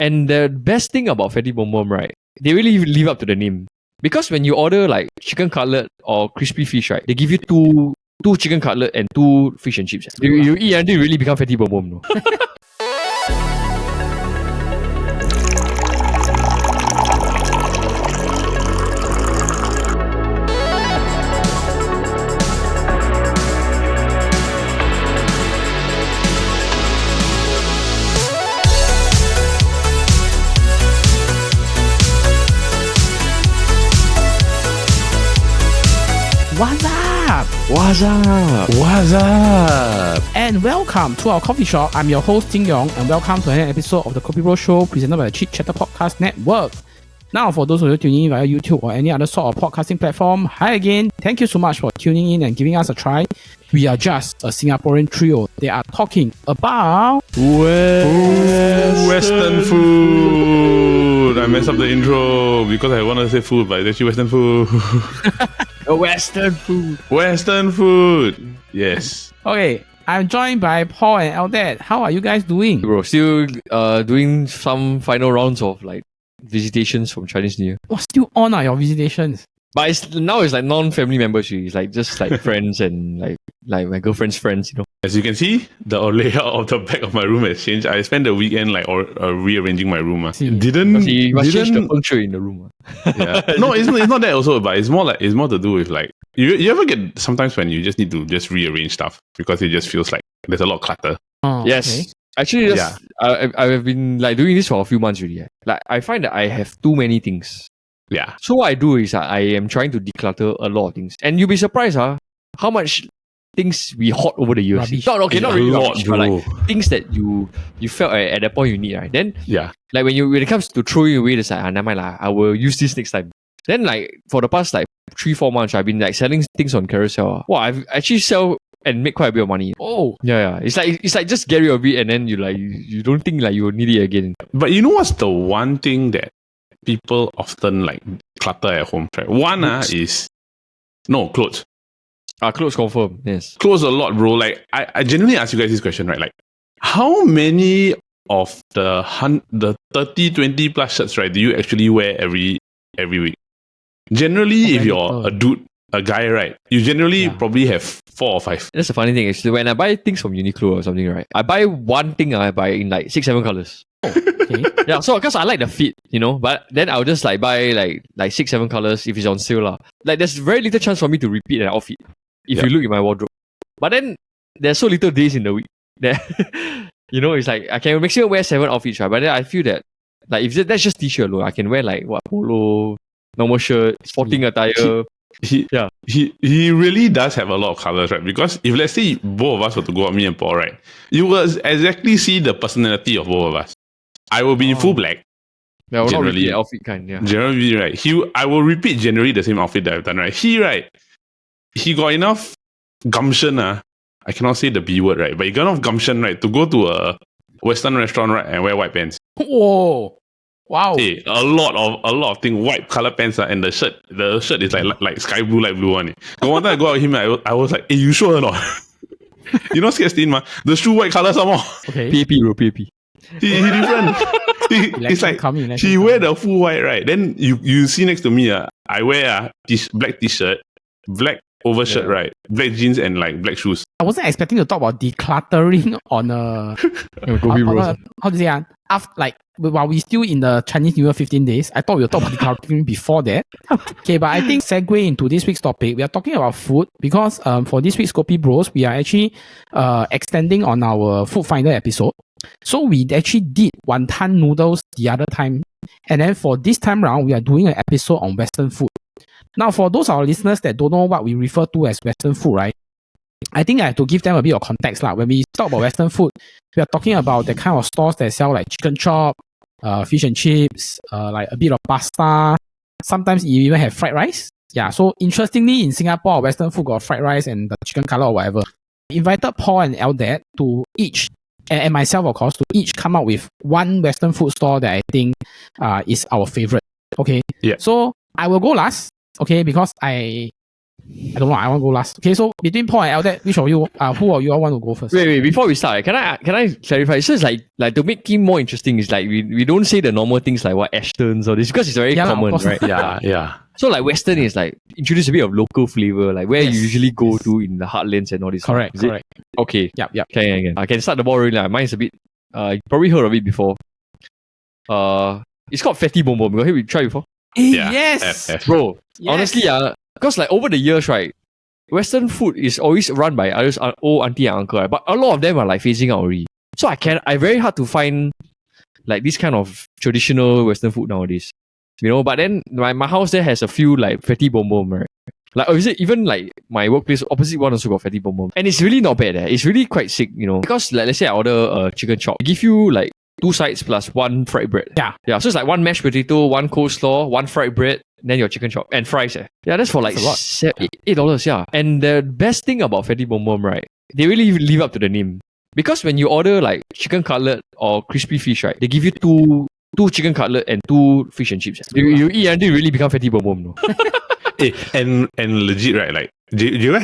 And the best thing about Fatty Bom Bom, right? They really live up to the name. Because when you order like chicken cutlet or crispy fish, right? They give you two chicken cutlet and 2 fish and chips. You eat until you really become Fatty Bom Bom, no? What's up? What's up? What's up? And welcome to our coffee shop. I'm your host, Ting Yong, and welcome to another episode of the KopiBros show presented by the Chit Podcast Network. Now, for those of you tuning in via YouTube or any other sort of podcasting platform, hi again. Thank you so much for tuning in and giving us a try. We are just a Singaporean trio. They are talking about Western food. I messed up the intro because I wanted to say food, but it's actually Western food. Western food. Western food. Yes. Okay, I'm joined by Paul and Eldad. How are you guys doing? Bro, still doing some final rounds of like visitations from Chinese New Year. Oh, still on your visitations? But now it's like non-family members. It's like just like friends and like my girlfriend's friends, you know. As you can see, the layout of the back of my room has changed. I spent the weekend rearranging my room. You must change the feng shui in the room. Yeah. No, it's not that also, but it's more to do with like you ever get sometimes when you just need to just rearrange stuff because it just feels like there's a lot of clutter. Oh, yes. Okay. Actually, I've been like doing this for a few months already. Like I find that I have too many things. Yeah. So what I do is I am trying to declutter a lot of things. And you'll be surprised how much things we hoard over the years. Rubbish. Not really lot, rubbish, but like things that you felt at that point you need, right? Then like when it comes to throwing away, it's like, never mind, I will use this next time. Then like for the past like 3-4 months, I've been like selling things on Carousel. Wow, I've actually sell and make quite a bit of money. Oh. Yeah. It's like just get rid of it and then you don't think like you will need it again. But you know what's the one thing that people often like clutter at home, right? One is clothes. Clothes confirm, yes. Clothes a lot, bro. Like I genuinely ask you guys this question, right? Like how many of the 30, 20 plus shirts, right, do you actually wear every week? Generally, if you're a dude, a guy, right, you generally probably have 4 or 5. That's the funny thing is when I buy things from Uniqlo or something, right? I buy one thing, I buy in like 6-7 colors. Okay. Yeah, so because I like the fit, you know, but then I'll just like buy like 6-7 colors if it's on sale lah. Like there's very little chance for me to repeat an outfit if you look in my wardrobe. But then there's so little days in the week that you know, it's like I can maximum wear 7 outfits, right? But then I feel that like if that's just t-shirt alone, I can wear like polo, normal shirt, sporting attire. He really does have a lot of colors, right? Because if let's say both of us were to go out, me and Paul, right, you will exactly see the personality of both of us. I will be in full black. Yeah, we're generally, not really outfit kind, yeah. Generally, right. I will repeat generally the same outfit that I've done, right? He got enough gumption, I cannot say the B word, right? But he got enough gumption, right, to go to a Western restaurant, right, and wear white pants. Whoa. Wow. Hey, a lot of things, white color pants, and the shirt is like sky blue, light blue one. But one time I go out with him, I was like, hey, you sure or not? You know scared stain, the shoe white color some more. Okay. PAP, bro, PAP. He different. It's like he wear the full white, right? Then you see next to me, I wear a black t-shirt, black overshirt, right? Black jeans and like black shoes. I wasn't expecting to talk about decluttering on a KopiBros. how to say after like while we still in the Chinese New Year 15 days. I thought we would talk about decluttering before that. Okay, but I think segue into this week's topic. We are talking about food because for this week's KopiBros, we are actually extending on our Food Finder episode. So we actually did wonton noodles the other time, and then for this time round, we are doing an episode on Western food. Now, for those of our listeners that don't know what we refer to as Western food, right? I think I have to give them a bit of context. When we talk about Western food, we are talking about the kind of stores that sell like chicken chop, fish and chips, like a bit of pasta. Sometimes you even have fried rice. Yeah, so interestingly, in Singapore, Western food got fried rice and the chicken cutlet or whatever. I invited Paul and Eldad to each, and myself, of course, to each come up with one Western food store that I think is our favorite. Okay. Yeah. So I will go last. Okay, because I I don't know. I want to go last. Okay, so between Paul and Eldad, which of you, who of you all want to go first? Wait, before we start, can I clarify? So it's like to make it more interesting, is like we don't say the normal things like what Ashton's or this, because it's very common, right? Yeah. So like Western is like introduce a bit of local flavor, like where you usually go to in the heartlands and all this. Correct. Okay. Yep. Can. I can start the ball rolling. Mine's a bit. You probably heard of it before. It's called Fatty Bom Bom. Have you tried before? Yes. Bro. Yes. Honestly, because like over the years, right, Western food is always run by old auntie and uncle, right? But a lot of them are like phasing out already. So I very hard to find like this kind of traditional Western food nowadays. But then my house there has a few like Fatty Bom Bom, right? Like, or is it even like my workplace opposite one also got Fatty Bom Bom, and it's really not bad. It's really quite sick, because like let's say I order a chicken chop, they give you like 2 sides plus 1 fried bread. Yeah. So it's like 1 mashed potato, 1 coleslaw, 1 fried bread, then your chicken chop and fries. Yeah, that's for like $8. Yeah. And the best thing about Fatty Bom Bom, right? They really live up to the name, because when you order like chicken cutlet or crispy fish, right? They give you two chicken cutlet and 2 fish and chips. You eat until you really become Fatty Bom Bom. No? And legit, right? Like, have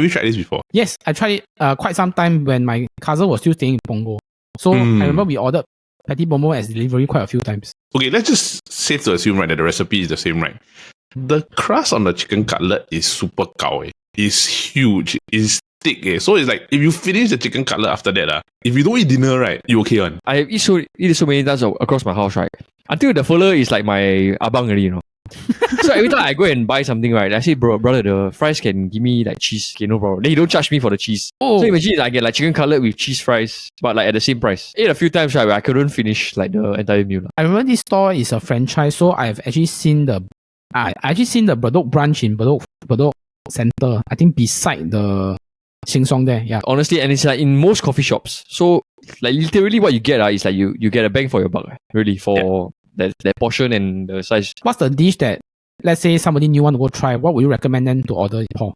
you tried this before? Yes, I tried it quite some time when my cousin was still staying in Punggol. So I remember we ordered Fatty Bom Bom as delivery quite a few times. Okay, let's just safe to assume, right, that the recipe is the same, right? The crust on the chicken cutlet is super cow. It's huge. It's thick. So it's like, if you finish the chicken cutlet after that, if you don't eat dinner, right, you okay on. I eat so many times across my house, right? Until the fella is like my abang already, So every time I go and buy something, right, I say, brother, the fries can give me like cheese. Okay, no problem. Then he don't charge me for the cheese. So imagine I get like chicken cutlet with cheese fries, but like at the same price. Ate a few times, right, where I couldn't finish like the entire meal. I remember this store is a franchise, so I've actually seen the Bedok branch in Bedok Center. I think beside the Sheng Siong there. Yeah. Honestly, and it's like in most coffee shops. So like literally what you get is like you get a bang for your buck, really, for that portion and the size. What's the dish that, let's say somebody new want to go try, what would you recommend them to order, Paul?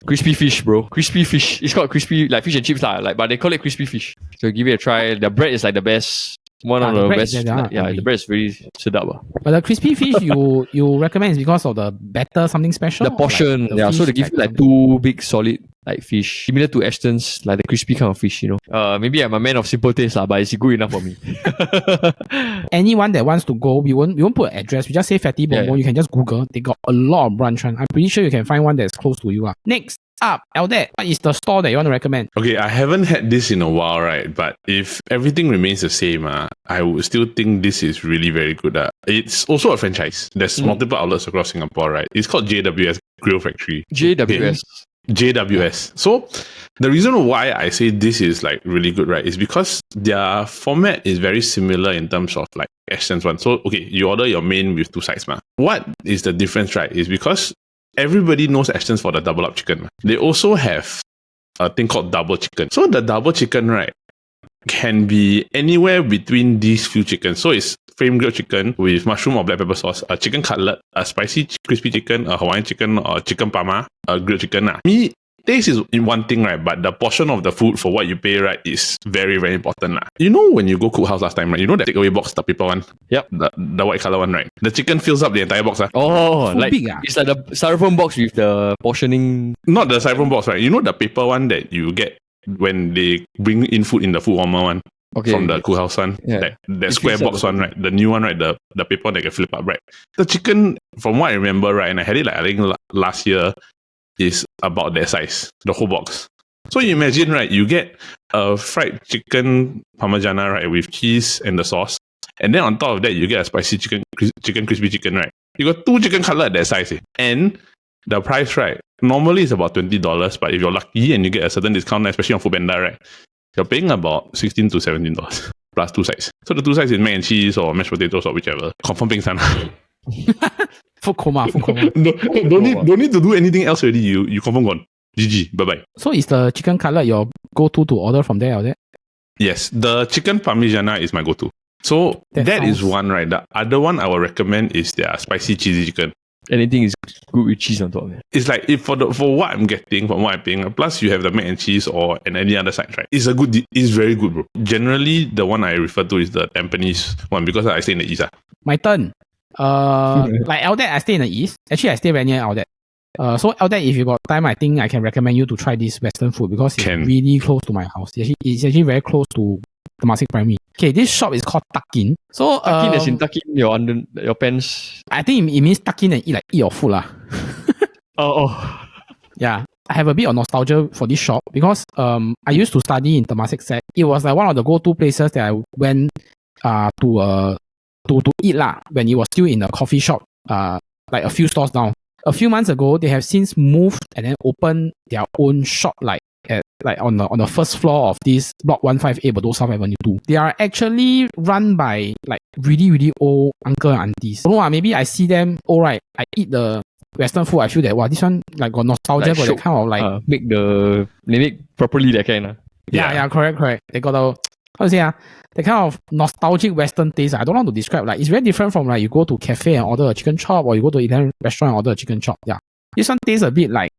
Crispy fish, bro. Crispy fish. It's called crispy, like fish and chips, but they call it crispy fish. So give it a try. The bread is like the best. One of the best. The bread is very sedap. But the crispy fish you recommend is because of the batter something special? The portion, so they give you like 2 big solid like fish, similar to Ashton's, like the crispy kind of fish, Maybe I'm a man of simple taste, but it's good enough for me. Anyone that wants to go, we won't put an address. We just say Fatty Bom Bom. You can just Google. They got a lot of branch. I'm pretty sure you can find one that's close to you. Next up, Eldad, what is the store that you want to recommend? Okay, I haven't had this in a while, right? But if everything remains the same, I would still think this is really very good. It's also a franchise. There's multiple outlets across Singapore, right? It's called JWS Grille Factory. JWS. So the reason why I say this is like really good, right, is because their format is very similar in terms of like Ashton's one. So okay, you order your main with 2 sides. What is the difference, right? Is because everybody knows Ashton's for the double up chicken. They also have a thing called double chicken. So the double chicken, right, can be anywhere between these few chickens. So it's frame grilled chicken with mushroom or black pepper sauce, a chicken cutlet, a spicy crispy chicken, a Hawaiian chicken, or chicken parma, a grilled chicken. Taste is in one thing, right? But the portion of the food for what you pay, right, is very, very important. When you go cook house last time, right, the takeaway box, the paper one? Yep. The white color one, right? The chicken fills up the entire box. Oh, like big, it's like the styrofoam box with the portioning. Not the styrofoam box, right? The paper one that you get when they bring in food in the food warmer one. Okay. From the cool house one. Yeah. That square box one, right? The new one, right? The paper one that can flip up, right? The chicken, from what I remember, right, and I had it like I think last year, is about that size, the whole box. So you imagine, right, you get a fried chicken parmigiana, right, with cheese and the sauce, and then on top of that, you get a spicy crispy chicken, right? You got 2 chicken cutlet that size, and the price, right, normally is about $20, but if you're lucky and you get a certain discount, especially on Foodpanda, right, you're paying about $16 to $17 plus 2 sides. So the 2 sides is mac and cheese or mashed potatoes or whichever. Confirm ping san. Food coma. Don't need to do anything else already. You confirm gone. GG. Bye-bye. So is the chicken cutlet your go-to to order from there or there? Yes. The chicken parmigiana is my go-to. So that is one, right? The other one I would recommend is their spicy cheesy chicken. Anything is good with cheese on top. Man. It's like for what I'm getting, from what I'm paying, plus you have the mac and cheese and any other side, right? It's very good, bro. Generally, the one I refer to is the Tampines one because I stay in the east. My turn. Like Eldad, I stay in the east. Actually, I stay very near Eldad. So out there, if you got time, I think I can recommend you to try this Western food because it's really close to my house. It's actually very close to Temasek Primary. Okay, this shop is called Tuck In. So Tuck in as in tuck in your pants. I think it means tuck in and eat your food lah. Oh. Yeah. I have a bit of nostalgia for this shop because I used to study in Temasek Sec. It was like one of the go-to places that I went to eat lah when it was still in a coffee shop like a few stores down. A few months ago, they have since moved and then opened their own shop like on the first floor of this block 158 Bedok South Avenue 2. They are actually run by like really, really old uncle and aunties. I don't know, maybe I see them, alright, I eat the Western food, I feel that, wow, this one like got nostalgia, like got that kind of like... they make properly that kind. Yeah, correct. They got a, how to say, the kind of nostalgic Western taste. I don't know how to describe. Like, it's very different from like you go to cafe and order a chicken chop or you go to Italian restaurant and order a chicken chop. Yeah. This one tastes a bit like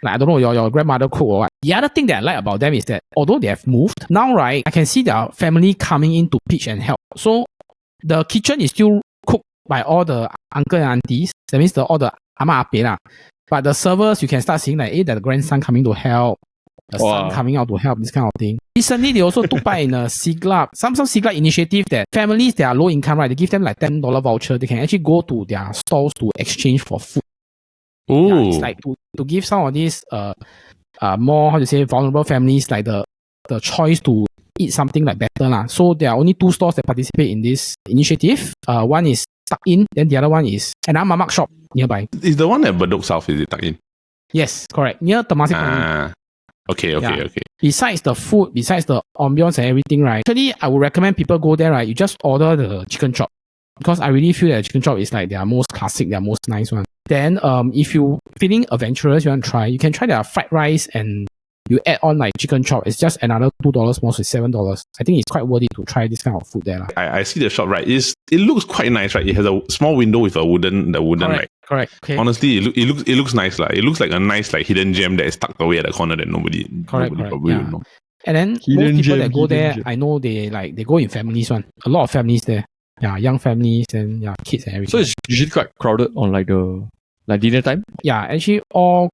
I don't know, your grandmother cook or what. The other thing that I like about them is that although they have moved, now, right, I can see their family coming in to pitch and help. So the kitchen is still cooked by all the uncle and aunties. That means all the ama ape lah. But the servers, you can start seeing like, the grandson coming to help, the son coming out to help, this kind of thing. Recently, they also took part in a Siglap, some Siglap initiative that families that are low income, right, they give them like $10 voucher. They can actually go to their stalls to exchange for food. Yeah, it's like to give some of these more, how to say, vulnerable families like the choice to eat something like better lah. So there are only 2 stores that participate in this initiative. One is Tuck In, then the other one is another mamak shop nearby. Is the one at Bedok South, is it Tuck In? Yes, correct. Near Temasek. Okay. Besides the food, besides the ambience and everything, right? Actually, I would recommend people go there, right? You just order the chicken chop. Because I really feel that chicken chop is like their most classic, their most nice one. Then, if you feeling adventurous, you want to try, you can try their fried rice and you add on like chicken chop. It's just another $2 more, so $7. I think it's quite worth it to try this kind of food there. I see the shop, right? It looks quite nice, right? It has a small window with the wooden Correct. Okay. Honestly, it looks nice, like. It looks like a nice like hidden gem that is tucked away at the corner that nobody probably would know. And then most people that go there, I know they go in families one. A lot of families there. Yeah, young families and kids and everything. So it's usually quite crowded on like the dinner time? Yeah, actually I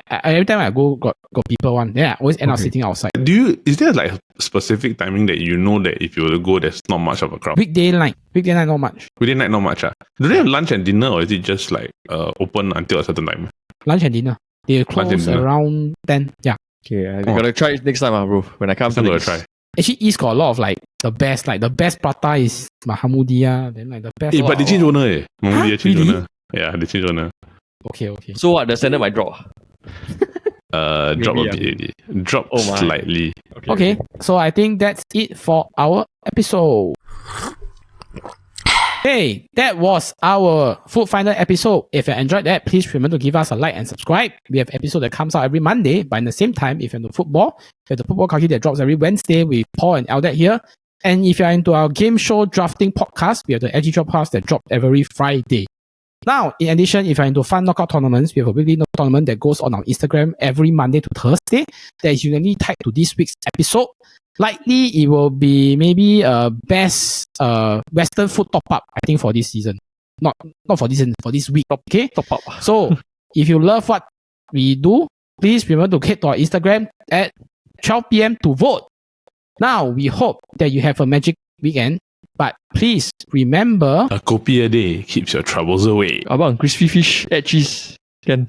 every time I go got people one. Then I always end up sitting outside. Is there like a specific timing that you know that if you were to go there's not much of a crowd? Weekday night not much. Weekday night not much. Do they have lunch and dinner or is it just like open until a certain time? Lunch and dinner. They close around 10. Yeah. Okay, I gotta try it next time, bro. When I come to gonna try. Actually, East got a lot of like the best prata is Mahamudia. Then like the best. But they change owner. Mahamudia change really? owner. Yeah, they change owner. Okay. So what? The standard might drop. Drop a bit. Drop slightly. Okay. So I think that's it for our episode. Hey, that was our Food Finder episode. If you enjoyed that, please remember to give us a like and subscribe. We have episode that comes out every Monday, but in the same time, if you're into football, we have the football kaki that drops every Wednesday with Paul and Eldad here. And if you're into our game show drafting podcast, we have the Edgy Podcast that drops every Friday. Now, in addition, if you're into fun knockout tournaments, we have a weekly knockout tournament that goes on Instagram every Monday to Thursday. That is uniquely tied to this week's episode. Likely, it will be maybe best Western food top up, I think, for this season. Not for this season, for this week. Okay? Top up. So, if you love what we do, please remember to head to our Instagram at 12 p.m. to vote. Now, we hope that you have a magic weekend. But please remember, a kopi a day keeps your troubles away. Abang, crispy fish, add cheese. Can.